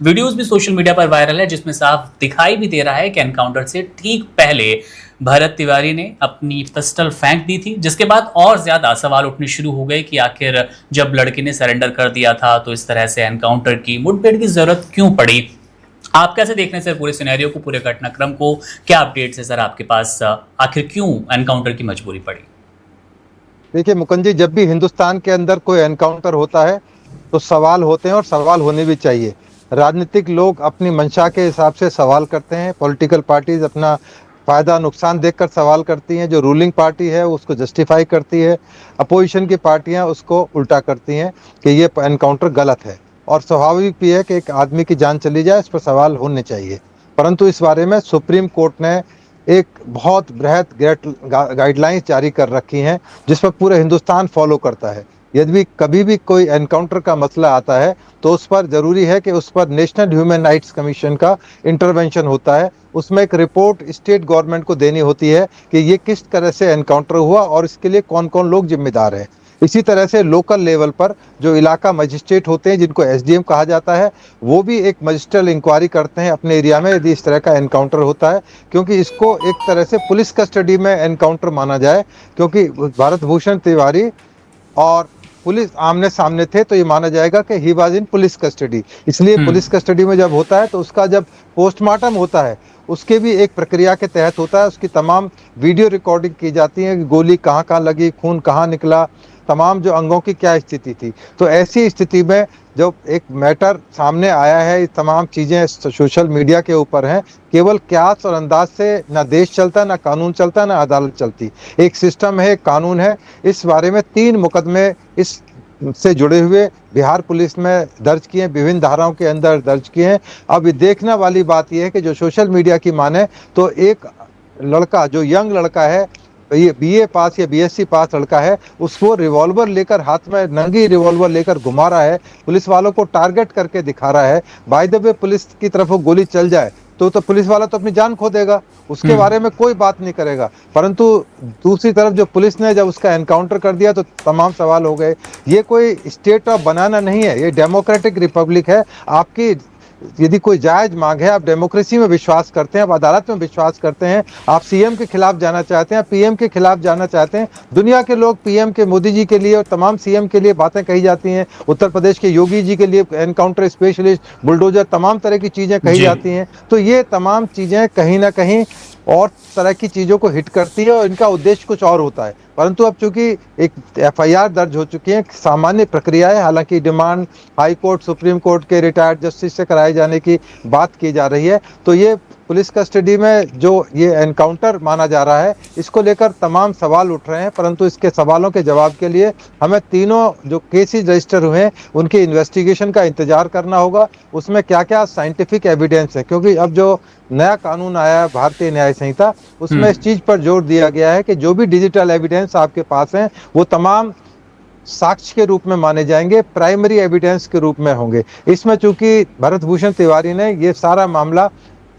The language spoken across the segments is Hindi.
वीडियोस भी सोशल मीडिया पर वायरल है जिसमें साफ दिखाई भी दे रहा है कि एनकाउंटर से ठीक पहले भरत तिवारी ने अपनी पिस्टल फेंक दी थी, जिसके बाद और ज्यादा सवाल उठने शुरू हो गए कि आखिर जब लड़के ने सरेंडर कर दिया था तो इस तरह से एनकाउंटर की मुठभेड़ की जरूरत क्यों पड़ी। आप कैसे देखने से पूरे सिनेरियो को, पूरे घटनाक्रम को, क्या अपडेट्स है सर आपके पास, आखिर क्यों एनकाउंटर की मजबूरी पड़ी? देखिए मुकुंद जी, जब भी हिंदुस्तान के अंदर कोई एनकाउंटर होता है तो सवाल होते हैं और सवाल होने भी चाहिए। राजनीतिक लोग अपनी मंशा के हिसाब से सवाल करते हैं, पॉलिटिकल पार्टीज अपना फायदा नुकसान देखकर सवाल करती हैं, जो रूलिंग पार्टी है उसको जस्टिफाई करती है, अपोजिशन की पार्टियां उसको उल्टा करती हैं कि ये एनकाउंटर गलत है। और स्वाभाविक भी है कि एक आदमी की जान चली जाए, इस पर सवाल होने चाहिए। परंतु इस बारे में सुप्रीम कोर्ट ने एक बहुत बृहद गाइडलाइंस जारी कर रखी हैं जिस पर पूरे हिंदुस्तान फॉलो करता है। यदि कभी भी कोई एनकाउंटर का मसला आता है तो उस पर जरूरी है कि उस पर नेशनल ह्यूमन राइट्स कमीशन का इंटरवेंशन होता है। उसमें एक रिपोर्ट स्टेट गवर्नमेंट को देनी होती है कि ये किस तरह से एनकाउंटर हुआ और इसके लिए कौन कौन लोग जिम्मेदार हैं। इसी तरह से लोकल लेवल पर जो इलाका मजिस्ट्रेट होते हैं, जिनको एसडीएम कहा जाता है, वो भी एक मजिस्ट्रियल इंक्वायरी करते हैं अपने एरिया में यदि इस तरह का एनकाउंटर होता है, क्योंकि इसको एक तरह से पुलिस कस्टडी में एनकाउंटर माना जाए। क्योंकि भारत भूषण तिवारी और पुलिस आमने सामने थे तो ये माना जाएगा कि he was in police custody. इसलिए पुलिस कस्टडी में जब होता है तो उसका जब पोस्टमार्टम होता है उसके भी एक प्रक्रिया के तहत होता है। उसकी तमाम वीडियो रिकॉर्डिंग की जाती है कि गोली कहाँ कहाँ लगी, खून कहाँ निकला, तमाम जो अंगों की क्या स्थिति थी। तो ऐसी स्थिति में जब एक मैटर सामने आया है, ये तमाम चीज़ें सोशल मीडिया के ऊपर हैं, केवल क्यास और अंदाज से ना देश चलता, ना कानून चलता, ना अदालत चलती। एक सिस्टम है, एक कानून है। इस बारे में 3 मुकदमे इस से जुड़े हुए बिहार पुलिस में दर्ज किए हैं, विभिन्न धाराओं के अंदर दर्ज किए हैं। अब ये देखने वाली बात यह है कि जो सोशल मीडिया की माने तो एक लड़का, जो यंग लड़का है, ये बीए पास या बीएससी पास लड़का है, उसको रिवॉल्वर लेकर हाथ में, नंगी रिवॉल्वर लेकर घुमा रहा है, पुलिस वालों को टारगेट करके दिखा रहा है। बाय द वे पुलिस की तरफ वो गोली चल जाए तो पुलिस वाला तो अपनी जान खो देगा, उसके बारे में कोई बात नहीं करेगा। परंतु दूसरी तरफ जो पुलिस ने जब उसका एनकाउंटर कर दिया तो तमाम सवाल हो गए। ये कोई स्टेट ऑफ बनाना नहीं है, ये डेमोक्रेटिक रिपब्लिक है। आपकी यदि कोई जायज मांग है, आप डेमोक्रेसी में विश्वास करते हैं, आप अदालत में विश्वास करते हैं, आप सीएम के खिलाफ जाना चाहते हैं, पीएम के खिलाफ जाना चाहते हैं। दुनिया के लोग पीएम के, मोदी जी के लिए और तमाम सीएम के लिए बातें कही जाती हैं। उत्तर प्रदेश के योगी जी के लिए एनकाउंटर स्पेशलिस्ट, बुलडोजर, तमाम तरह की चीजें कही जाती हैं। तो ये तमाम चीजें कहीं ना कहीं और तरह की चीज़ों को हिट करती है और इनका उद्देश्य कुछ और होता है। परंतु अब चूंकि एक एफआईआर दर्ज हो चुकी है, सामान्य प्रक्रिया है, हालांकि demand high court, supreme court के रिटायर्ड जस्टिस से कराए जाने की बात की जा रही है। तो ये पुलिस कस्टडी में जो ये एनकाउंटर माना जा रहा है, इसको लेकर तमाम सवाल उठ रहे हैं। परंतु इसके सवालों के जवाब के लिए हमें तीनों जो केसेस रजिस्टर हुए हैं उनके इन्वेस्टिगेशन का इंतजार करना होगा। उसमें क्या क्या साइंटिफिक एविडेंस है, क्योंकि अब जो नया कानून आया है भारतीय न्याय संहिता, उसमें इस चीज पर जोर दिया गया है कि जो भी डिजिटल एविडेंस आपके पास हैं वो तमाम साक्ष्य के रूप में माने जाएंगे, प्राइमरी एविडेंस के रूप में होंगे। इसमें चूंकि भरत भूषण तिवारी ने ये सारा मामला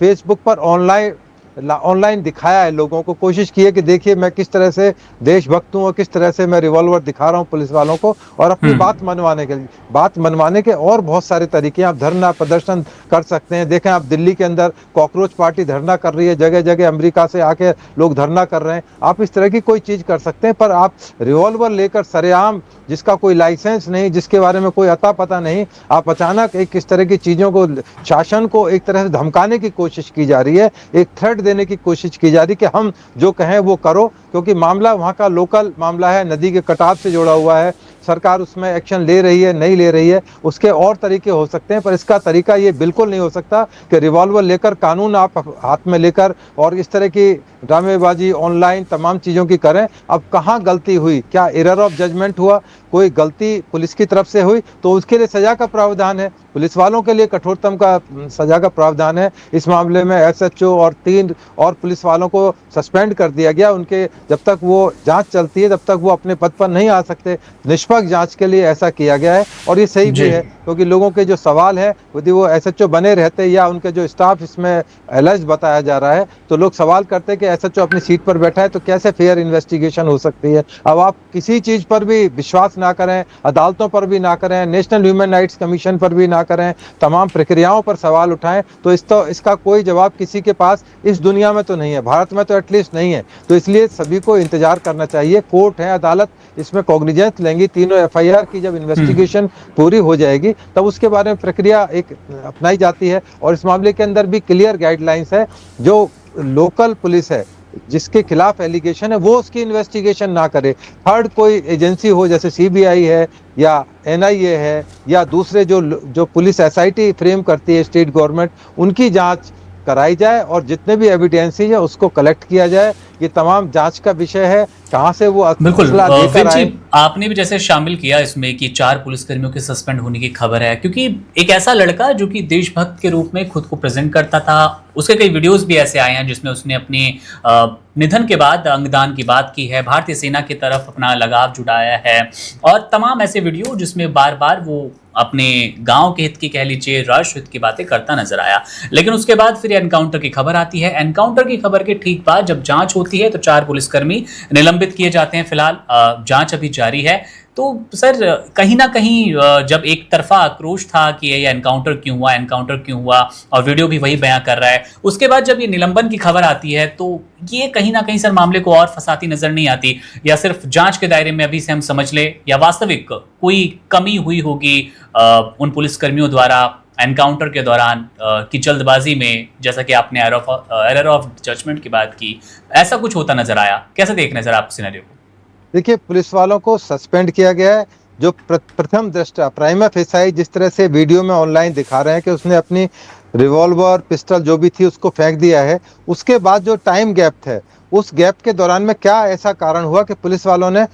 फेसबुक पर ऑनलाइन दिखाया है, लोगों को कोशिश की है कि देखिए मैं किस तरह से देशभक्त हूँ और किस तरह से मैं रिवॉल्वर दिखा रहा हूँ पुलिस वालों को, और अपनी बात मनवाने के और बहुत सारे तरीके हैं। आप धरना प्रदर्शन कर सकते हैं। देखें, आप दिल्ली के अंदर कॉकरोच पार्टी धरना कर रही है, जगह जगह अमेरिका से आके लोग धरना कर रहे हैं। आप इस तरह की कोई चीज कर सकते हैं, पर आप रिवॉल्वर लेकर सरेआम, जिसका कोई लाइसेंस नहीं, जिसके बारे में कोई अता पता नहीं, आप अचानक एक इस तरह की चीजों को, शासन को एक तरह से धमकाने की कोशिश की जा रही है, एक थ्रेट देने की कोशिश की जा रही कि हम जो कहें वो करो। क्योंकि मामला वहाँ का लोकल मामला है, नदी के कटाव से जुड़ा हुआ है, सरकार उसमें एक्शन ले रही है नहीं ले रही है, उसके और तरीके हो सकते हैं, पर इसका तरीका ये बिल्कुल नहीं हो सकता कि रिवॉल्वर लेकर, कानून आप हाथ में लेकर और इस तरह की ड्रामेबाजी ऑनलाइन तमाम चीज़ों की करें। अब कहाँ गलती हुई, क्या एरर ऑफ जजमेंट हुआ, कोई गलती पुलिस की तरफ से हुई तो उसके लिए सजा का प्रावधान है, पुलिस वालों के लिए कठोरतम का सजा का प्रावधान है। इस मामले में एसएचओ और 3 और पुलिस वालों को सस्पेंड कर दिया गया। उनके जब तक वो जांच चलती है तब तक वो अपने पद पर नहीं आ सकते। निष्पक्ष जांच के लिए ऐसा किया गया है और ये सही भी है, क्योंकि लोगों के जो सवाल है यदि वो एसएचओ बने रहते या उनके जो स्टाफ इसमें एलर्ज बताया जा रहा है तो लोग सवाल करते हैं कि एसएचओ अपनी सीट पर बैठा है तो कैसे फेयर इन्वेस्टिगेशन हो सकती है। अब आप किसी चीज पर भी विश्वास ना करें, अदालतों पर भी ना करें, नेशनल ह्यूमन राइट्स कमीशन पर भी ना करें, तमाम प्रक्रियाओं पर सवाल उठाएं, तो इसका कोई जवाब किसी के पास इस दुनिया में तो नहीं है, भारत में तो एटलीस्ट नहीं है। तो इसलिए सभी को इंतजार करना चाहिए। कोर्ट है, अदालत इसमें कॉग्निजेंस लेंगी। तीनों एफआईआर की जब इन्वेस्टिगेशन पूरी हो जाएगी तब उसके बारे में प्रक्रिया एक अपनाई जाती है। और इस मामले के अंदर भी क्लियर गाइडलाइंस है, जो लोकल पुलिस है जिसके खिलाफ एलिगेशन है वो उसकी इन्वेस्टिगेशन ना करे, थर्ड कोई एजेंसी हो जैसे सीबीआई है या एनआईए है या दूसरे जो पुलिस एसआईटी फ्रेम करती है स्टेट गवर्नमेंट, उनकी जांच कराई जाए और जितने भी एविडेंसेस है उसको कलेक्ट किया जाए। ये तमाम जांच का विषय है, कहां से वो बिल्कुल। असला लेकर आए। आपने भी जैसे शामिल किया इसमें कि 4 पुलिसकर्मियों के सस्पेंड होने की खबर है, क्योंकि एक ऐसा लड़का जो कि देशभक्त के रूप में खुद को प्रेजेंट करता था, उसके कई वीडियोस भी ऐसे आए हैं जिसमें उसने अपने निधन के बाद अंगदान की बात की है, भारतीय सेना की तरफ अपना लगाव जुटाया है, और तमाम ऐसे वीडियो जिसमें बार बार वो अपने गांव के हित की, कह लीजिए राष्ट्र हित की बातें करता नजर आया। लेकिन उसके बाद फिर एनकाउंटर की खबर आती है। एनकाउंटर की खबर के ठीक बाद जब जांच होती है तो 4 पुलिसकर्मी निलंबित किए जाते हैं। फिलहाल जांच अभी जारी है। तो सर, कहीं ना कहीं जब एक तरफा आक्रोश था कि ये एनकाउंटर क्यों हुआ, एनकाउंटर क्यों हुआ, और वीडियो भी वही बयां कर रहा है, उसके बाद जब ये निलंबन की खबर आती है तो ये कहीं ना कहीं सर मामले को और फंसाती नजर नहीं आती? या सिर्फ जांच के दायरे में अभी से हम समझ ले, या वास्तविक कोई कमी हुई होगी उन पुलिसकर्मियों द्वारा एनकाउंटर के दौरान की जल्दबाजी में, जैसा कि आपने एरर ऑफ जजमेंट की बात की, ऐसा कुछ होता नजर आया? कैसे देख रहे हैं सर आप सिनेरियो को? देखिए, पुलिस वालों को सस्पेंड किया गया है। जो प्रथम दृष्टया प्राइमा फेसाई जिस तरह से वीडियो में ऑनलाइन दिखा रहे हैं कि उसने अपनी रिवॉल्वर पिस्टल जो भी थी उसको फेंक दिया है, उसके बाद जो टाइम गैप थे उस गैप के दौरान में क्या ऐसा कारण हुआ कि पुलिस वालों ने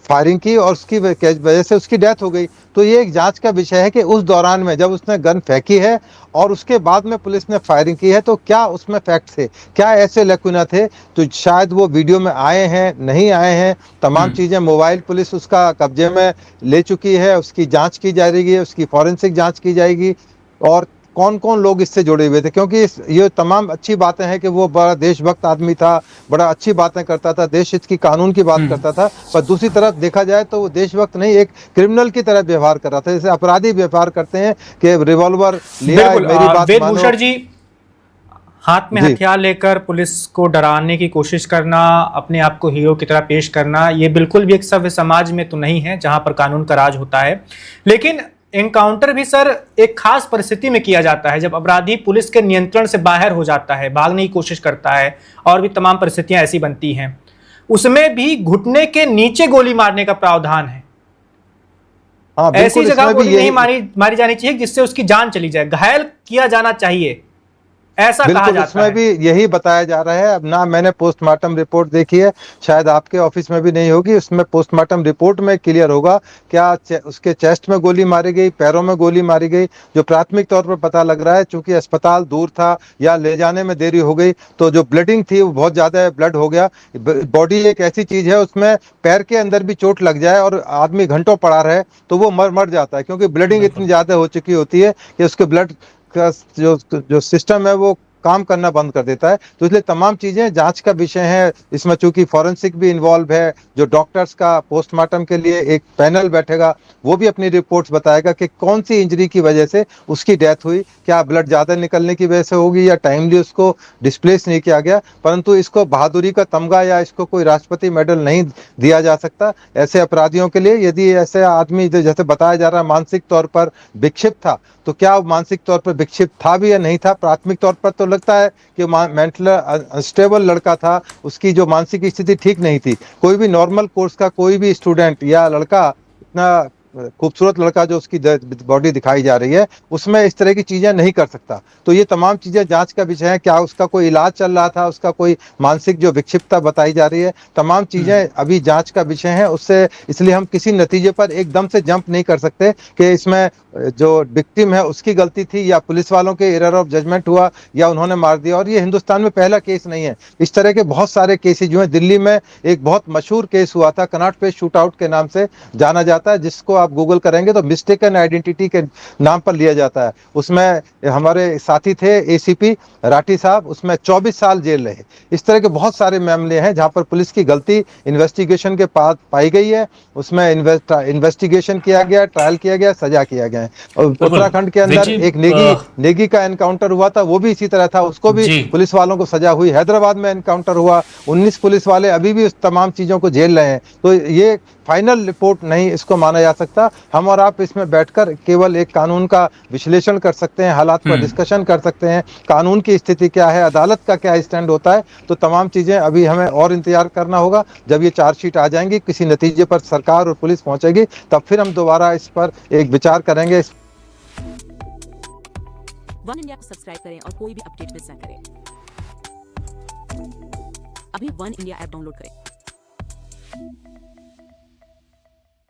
फायरिंग की और उसकी वजह से उसकी डेथ हो गई। तो ये एक जांच का विषय है कि उस दौरान में जब उसने गन फेंकी है और उसके बाद में पुलिस ने फायरिंग की है तो क्या उसमें फैक्ट थे, क्या ऐसे लकुना थे तो शायद वो वीडियो में आए हैं, नहीं आए हैं। तमाम चीजें, मोबाइल पुलिस उसका कब्जे में ले चुकी है, उसकी जांच की जाएगी, उसकी फॉरेंसिक जांच की जाएगी, और कौन कौन लोग इससे जुड़े हुए थे। क्योंकि ये तमाम अच्छी बातें हैं कि वो बड़ा देशभक्त आदमी था, बड़ा अच्छी बातें करता था, देश हित की कानून की बात करता था, पर दूसरी तरफ देखा जाए तो वो देशभक्त नहीं, एक क्रिमिनल की तरह व्यवहार कर रहा था, जैसे अपराधी व्यवहार करते हैं कि रिवॉल्वर लिया, मेरी बात मानो। वेदभूषण जी, हाथ में हथियार लेकर पुलिस को डराने की कोशिश करना, अपने आप को हीरो की तरह पेश करना, ये बिल्कुल भी एक सभ्य समाज में तो नहीं है जहां पर कानून का राज होता है। लेकिन एनकाउंटर भी सर एक खास परिस्थिति में किया जाता है जब अपराधी पुलिस के नियंत्रण से बाहर हो जाता है, भागने की कोशिश करता है, और भी तमाम परिस्थितियां ऐसी बनती हैं। उसमें भी घुटने के नीचे गोली मारने का प्रावधान है। ऐसी जगह गोली नहीं मारी जानी चाहिए जिससे उसकी जान चली जाए, घायल किया जाना चाहिए, ऐसा कहा जाता है। इसमें भी यही बताया जा रहा है। अब ना मैंने पोस्टमार्टम रिपोर्ट देखी है, शायद आपके ऑफिस में भी नहीं होगी, उसमें पोस्टमार्टम रिपोर्ट में क्लियर होगा क्या उसके चेस्ट में गोली मारी गई, पैरों में गोली मारी गई। जो प्राथमिक तौर पर पता लग रहा है, चूंकि अस्पताल दूर था या ले जाने में देरी हो गई तो जो ब्लडिंग थी वो बहुत ज्यादा ब्लड हो गया। बॉडी एक ऐसी चीज है, उसमें पैर के अंदर भी चोट लग जाए और आदमी घंटों पड़ा रहे तो वो मर जाता है, क्योंकि ब्लडिंग इतनी ज्यादा हो चुकी होती है कि उसके ब्लड का जो सिस्टम है वो काम करना बंद कर देता है। तो इसलिए तमाम चीजें जांच का विषय है। इसमें चूंकि फॉरेंसिक भी इन्वॉल्व है, जो डॉक्टर्स का पोस्टमार्टम के लिए एक पैनल बैठेगा वो भी अपनी रिपोर्ट्स बताएगा कि कौन सी इंजरी की वजह से उसकी डेथ हुई, क्या ब्लड ज्यादा निकलने की वजह से होगी या टाइमली उसको डिस्प्लेस नहीं किया गया। परंतु इसको बहादुरी का तमगा या इसको कोई राष्ट्रपति मेडल नहीं दिया जा सकता ऐसे अपराधियों के लिए। यदि ऐसे आदमी जैसे बताया जा रहा है मानसिक तौर पर विक्षिप्त था, तो क्या मानसिक तौर पर विक्षिप्त था भी या नहीं था? प्राथमिक तौर पर तो लगता है कि मेंटल अनस्टेबल लड़का था, उसकी जो मानसिक स्थिति ठीक नहीं थी। कोई भी नॉर्मल कोर्स का कोई भी स्टूडेंट या लड़का, इतना खूबसूरत लड़का जो उसकी बॉडी दिखाई जा रही है, उसमें इस तरह की चीजें नहीं कर सकता। तो ये तमाम चीजें जांच का विषय है। क्या उसका कोई इलाज चल रहा था, उसका कोई मानसिक जो विक्षिप्तता बताई जा रही है, तमाम चीजें अभी जांच का विषय है। उससे इसलिए हम किसी नतीजे पर एकदम से जंप नहीं कर सकते कि इसमें जो विक्टिम है उसकी गलती थी या पुलिस वालों के एरर ऑफ जजमेंट हुआ या उन्होंने मार दिया। और ये हिंदुस्तान में पहला केस नहीं है, इस तरह के बहुत सारे केसेज जो हैं। दिल्ली में एक बहुत मशहूर केस हुआ था, कनॉट प्लेस शूट आउट के नाम से जाना जाता है, जिसको आप गूगल करेंगे तो मिस्टेकन आइडेंटिटी के नाम पर लिया जाता है। उसमें हमारे साथी थे एसीपी राठी साहब, उसमें 24 साल जेल रहे। इस तरह के बहुत सारे मामले हैं जहां पर पुलिस की गलती इन्वेस्टिगेशन के बाद पाई गई है, उसमें इन्वेस्टिगेशन किया गया, ट्रायल किया गया, सजा किया गया है। और उत्तराखंड के अंदर जी, एक नेगी का एनकाउंटर हुआ था, वो भी इसी तरह था, उसको भी जी। पुलिस वालों को सजा हुई। हैदराबाद में एनकाउंटर हुआ, 19 पुलिस वाले अभी भी उस तमाम चीजों को झेल रहे हैं। तो ये फाइनल रिपोर्ट नहीं इसको माना जा सकता। हम और आप इसमें बैठकर केवल एक कानून का विश्लेषण कर सकते हैं, हालात पर डिस्कशन कर सकते हैं, कानून की स्थिति क्या है, अदालत का क्या स्टैंड होता है। तो तमाम चीजें अभी हमें और इंतजार करना होगा। जब ये चार्जशीट आ जाएंगी, किसी नतीजे पर सरकार और पुलिस पहुंचेगी, तब फिर हम दोबारा इस पर एक विचार करेंगे। वन इंडिया को सब्सक्राइब करें और कोई भी अपडेट मिस ना करें। अभी वन इंडिया ऐप डाउनलोड करें।